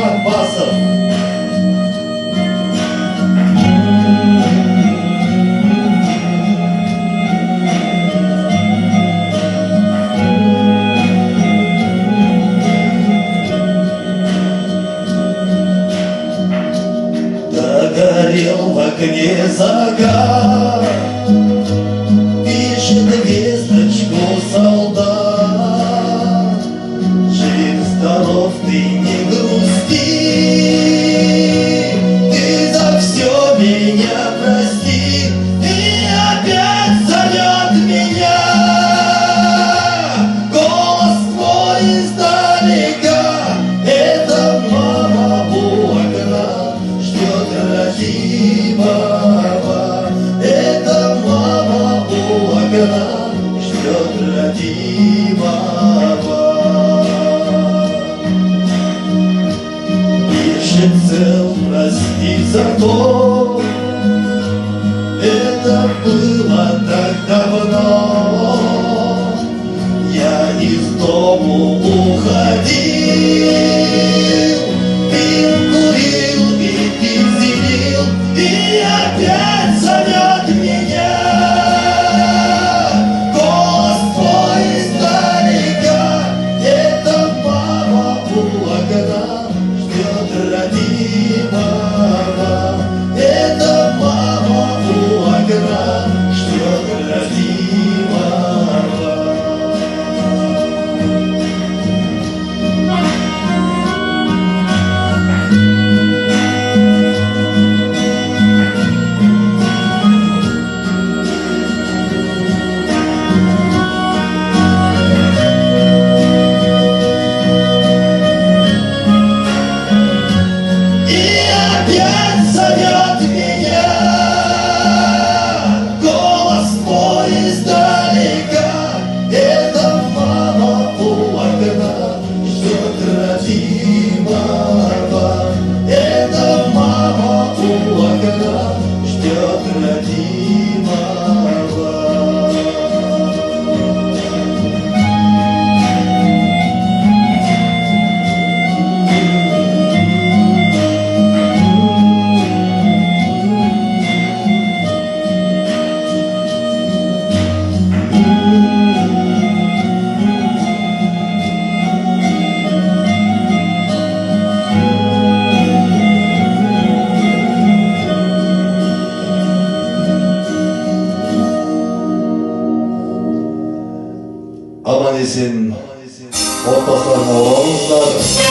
Басов. Догорел в окне загар, пишет весточку солдат. Жив-здоров, ты не грусти, ты за все меня прости. И опять зовет меня голос твой издалека. Это мама у окна ждет родимого. Это мама у окна ждет родимого. Пишет цел, прости за то, это было так давно. Я из дому уходил, пил, курил и пиздил, и опять зовет меня голос твой издалека. Это мама у окна ждет родимого. Это мама у окна ждет родимого. И опять зовет меня голос твой издалека. Это мама у окна ждет родимого. Это мама у окна ждет родимого. Аман есен отбасыларына оралыңыздар.